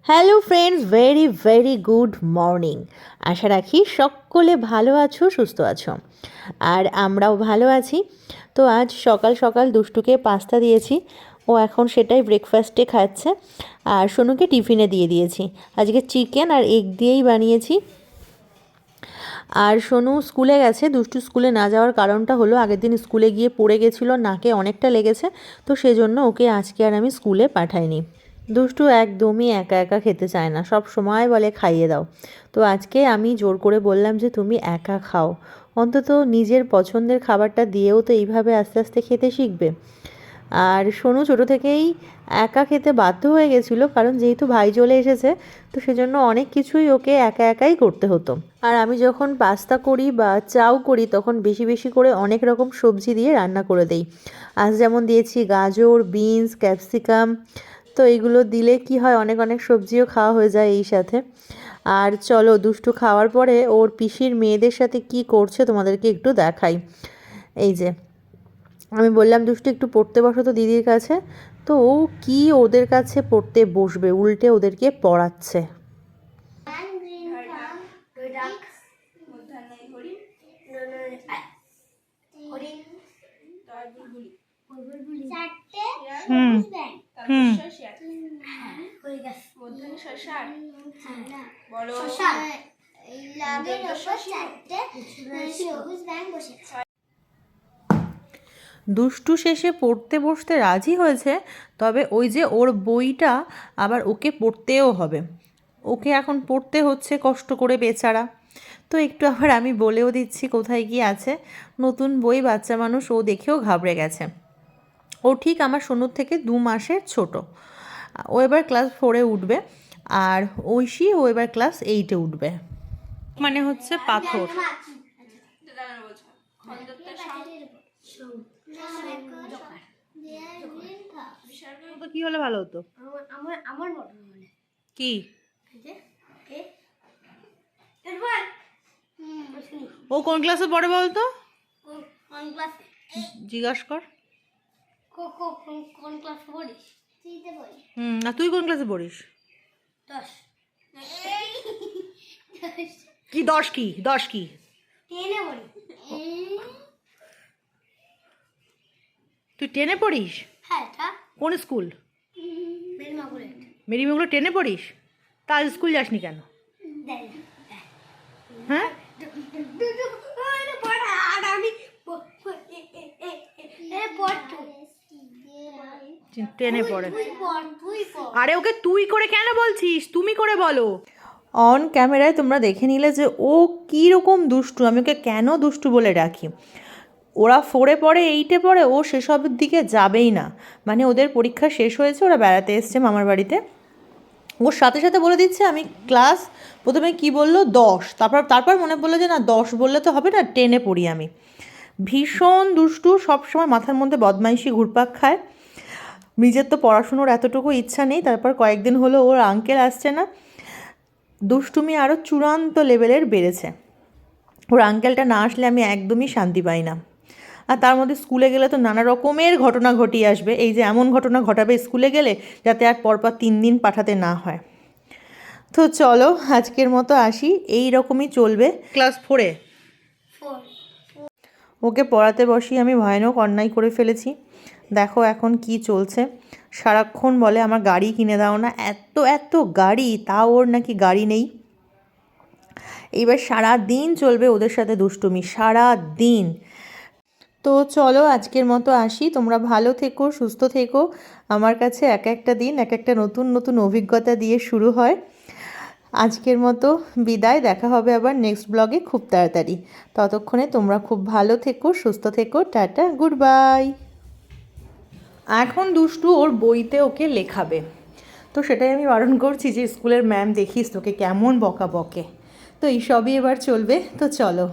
Hello friends, very very good morning. আশা রাখি সকলে ভালো আছো, সুস্থ আছো, আর আমরাও ভালো আছি। তো আজ সকাল সকাল দুষ্টুকে পাস্তা দিয়েছি, ও এখন সেটাই ব্রেকফাস্টে খাচ্ছে, আর সোনুকে টিফিনে দিয়ে দিয়েছি। আজকে চিকেন আর এগ দিয়েই বানিয়েছি। আর সোনু স্কুলে গেছে। দুষ্টু স্কুলে না যাওয়ার কারণটা হলো আগের দিন স্কুলে গিয়ে পড়ে গেছিলো, নাকে অনেকটা লেগেছে, তো সেজন্য ওকে আজকে আর আমি স্কুলে পাঠাইনি। দুষ্টু একদমই একা একা খেতে চায় না, সব সময় বলে খাইয়ে দাও। তো আজকে আমি জোর করে বললাম যে তুমি একা খাও, অন্তত নিজের পছন্দের খাবারটা দিয়েও তো এইভাবে আস্তে আস্তে খেতে শিখবে। আর সোনু ছোটো থেকেই একা খেতে বাধ্য হয়ে গেছিলো, কারণ যেহেতু ভাই চলে এসেছে, তো সেজন্য অনেক কিছুই ওকে একা একাই করতে হতো। আর আমি যখন পাস্তা করি বা চাউ করি তখন বেশি বেশি করে অনেক রকম সবজি দিয়ে রান্না করে দেই। আজ যেমন দিয়েছি গাজর, বিনস, ক্যাপসিকাম। তো এইগুলো দিলে কি হয়, অনেক অনেক সবজিও খাওয়া হয়ে যায় এই সাথে। আর চলো, দুষ্টু খাওয়ার পরে ওর পিসির মেয়েদের সাথে কি করছে তোমাদেরকে একটু দেখাই। এই যে আমি বললাম দুষ্টু একটু পড়তে বসো তো দিদির কাছে, তো ও কি ওদের কাছে পড়তে বসবে, উল্টে ওদেরকে পড়াচ্ছে। দুষ্টু শেষে পড়তে বসতে রাজি হয়েছে, তবে ওই যে ওর বইটা আবার ওকে পড়তেও হবে, ওকে এখন পড়তে হচ্ছে কষ্ট করে বেচারা। তো একটু আবার আমি বলেও দিচ্ছি কোথায় কি আছে। নতুন বই, বাচ্চা মানুষ, ও দেখেও ঘাবড়ে গেছে। ও ঠিক আমার সোনুর থেকে 2 মাসের ছোট। ও এবার ক্লাস 4-এ উঠবে, আর ঐশী ও এবার ক্লাস 8-এ উঠবে। মানে হচ্ছে পাথর। তো কি হলে ভালো হতো? কি ও কোন ক্লাসে পড়ে বলতো? জিজ্ঞাসা কর। আর তুই কোন ক্লাসে পড়িস? 10। কি 10? কি 10? কি 10-এ পড়ি। তুই 10-এ পড়িস? হ্যাঁ, তা কোন স্কুল? মেরিমাগুলেট। মেরিমেগুলো 10-এ পড়িস? তা আজ স্কুল যাসনি কেন? হ্যাঁ, আমি 10-এ পড়ে। তুই পড়। আরে ওকে তুই করে কেন বলছিস, তুমি করে বলো। অন ক্যামেরায় তোমরা দেখে নিলে যে ও কীরকম দুষ্টু, আমি ওকে কেন দুষ্টু বলে ডাকি। ওরা 4-এ পড়ে, 8-এ পড়ে, ও সেসবের দিকে যাবেই না। মানে ওদের পরীক্ষা শেষ হয়েছে, ওরা বেড়াতে এসছে মামার বাড়িতে, ওর সাথে সাথে বলে দিচ্ছে আমি ক্লাস, প্রথমে কি বললো 10, তারপর মনে পড়লো যে না 10 বললে তো হবে না, 10-এ পড়ি আমি। ভীষণ দুষ্টু, সবসময় মাথার মধ্যে বদমাইশি ঘুরপাক খায়। নিজের তো পড়াশুনোর এতটুকু ইচ্ছা নেই, তারপর কয়েকদিন হলো ওর আঙ্কেল আসছে না, দুষ্টুমি আরও চূড়ান্ত লেভেলের বেড়েছে। ওর আঙ্কেলটা না আসলে আমি একদমই শান্তি পাই না। আর তার মধ্যে স্কুলে গেলে তো নানা রকমের ঘটনা ঘটিয়ে আসবে, এই যে এমন ঘটনা ঘটাবে স্কুলে গেলে যাতে আর পরপর 3 দিন পাঠাতে না হয়। তো চলো আজকের মতো আসি, এই রকমই চলবে। ক্লাস 4-এ ওকে পড়াতে বসি আমি ভয়ানক অন্যায় করে ফেলেছি। দেখো এখন কি চলছে, সারাক্ষণ বলে আমার গাড়ি কিনে দাও না, এত এত গাড়ি, তাও ওর নাকি গাড়ি নেই। এইবার সারা দিন চলবে ওদের সাথে দুষ্টুমি, সারা দিন। তো চলো আজকের মতো আসি, তোমরা ভালো থেকো, সুস্থ থেকো। আমার কাছে এক একটা দিন এক একটা নতুন নতুন অভিজ্ঞতা দিয়ে শুরু হয়। আজকের মতো বিদায়, দেখা হবে আবার নেক্সট ব্লগে খুব তাড়াতাড়ি। ততক্ষণে তোমরা খুব ভালো থেকো, সুস্থ থেকো, টাটা, গুড বাই। এখন দুষ্টু ওর বইতে ওকে লেখাবে, তো সেটাই আমি বারণ করছি যে স্কুলের ম্যাম দেখিস তোকে কেমন বকা বকে। তো এইসবই এবার চলবে, তো চলো।